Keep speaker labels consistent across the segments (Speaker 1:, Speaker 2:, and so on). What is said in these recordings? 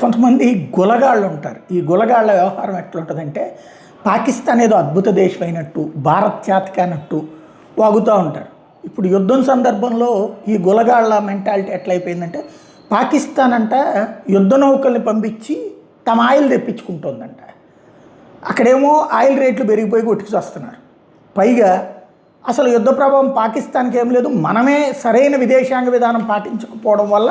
Speaker 1: కొంతమంది గులగాళ్ళు ఉంటారు. ఈ గులగాళ్ళ వ్యవహారం ఎట్లుంటుందంటే పాకిస్తాన్ ఏదో అద్భుత దేశం అయినట్టు, భారత్ చేతకానట్టు వాగుతూ ఉంటారు. ఇప్పుడు యుద్ధం సందర్భంలో ఈ గులగాళ్ళ మెంటాలిటీ ఎట్లయిపోయిందంటే పాకిస్తాన్ అంట యుద్ధ నౌకల్ని పంపించి తమ ఆయిల్ తెప్పించుకుంటుందంట. అక్కడేమో ఆయిల్ రేట్లు పెరిగిపోయి కొట్టుకొస్తున్నారు. పైగా అసలు యుద్ధ ప్రభావం పాకిస్తాన్కి ఏం లేదు, మనమే సరైన విదేశాంగ విధానం పాటించకపోవడం వల్ల,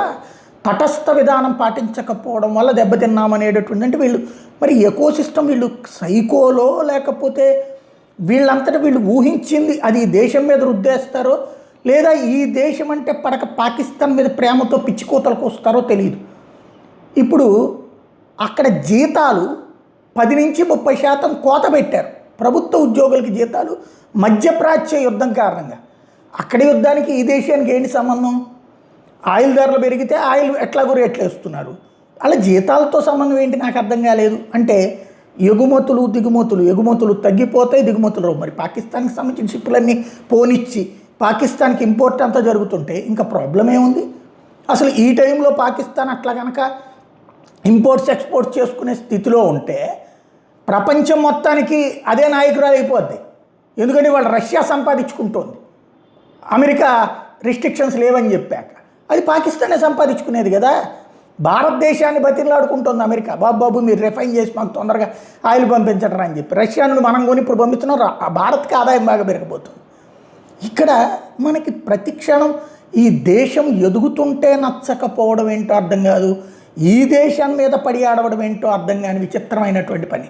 Speaker 1: తటస్థ విధానం పాటించకపోవడం వల్ల దెబ్బతిన్నామనేటటువంటి. అంటే వీళ్ళు మరి ఎకోసిస్టమ్ వీళ్ళు సైకోలో లేకపోతే వీళ్ళంతటా వీళ్ళు ఊహించింది అది ఈ దేశం మీద రుద్దేస్తారో లేదా ఈ దేశం అంటే పడక పాకిస్తాన్ మీద ప్రేమతో పిచ్చికోతలకు వస్తారో తెలియదు. ఇప్పుడు అక్కడ జీతాలు 10 నుంచి 30% కోత పెట్టారు. ప్రభుత్వ ఉద్యోగులకి జీతాలు మధ్యప్రాచ్య యుద్ధం కారణంగా. అక్కడి యుద్ధానికి ఈ దేశానికి ఏంటి సంబంధం? ఆయిల్ ధరలు పెరిగితే ఆయిల్ ఎట్లాగో రేట్లు వేస్తున్నారు. అలా జీతాలతో సంబంధం ఏంటి నాకు అర్థం కాలేదు. అంటే ఎగుమతులు తగ్గిపోతాయి, దిగుమతులు రావు. మరి పాకిస్తాన్కి సంబంధించిన షిప్పులన్నీ పోనిచ్చి పాకిస్తాన్కి ఇంపోర్ట్ అంతా జరుగుతుంటే ఇంకా ప్రాబ్లం ఏముంది? అసలు ఈ టైంలో పాకిస్తాన్ అట్లా కనుక ఇంపోర్ట్స్ ఎక్స్పోర్ట్స్ చేసుకునే స్థితిలో ఉంటే ప్రపంచం మొత్తానికి అదే నాయకురాలు అయిపోద్ది. ఎందుకంటే వాళ్ళు రష్యా సంపాదించుకుంటోంది, అమెరికా రిస్ట్రిక్షన్స్ లేవని చెప్పాక. అది పాకిస్తానే సంపాదించుకునేది కదా. భారతదేశాన్ని బతిలాడుకుంటుంది అమెరికా, బాబు మీరు రిఫైన్ చేసి మాకు తొందరగా ఆయిల్ పంపించడరా అని చెప్పి. రష్యా నుండి మనం కొని ఇప్పుడు పంపిస్తున్నాం, భారత్కి ఆదాయం బాగా పెరిగిపోతుంది. ఇక్కడ మనకి ప్రతి క్షణం ఈ దేశం ఎదుగుతుంటే నచ్చకపోవడం ఏంటో అర్థం కాదు, ఈ దేశం మీద పడి ఆడవడం ఏంటో అర్థం కాని విచిత్రమైనటువంటి పని.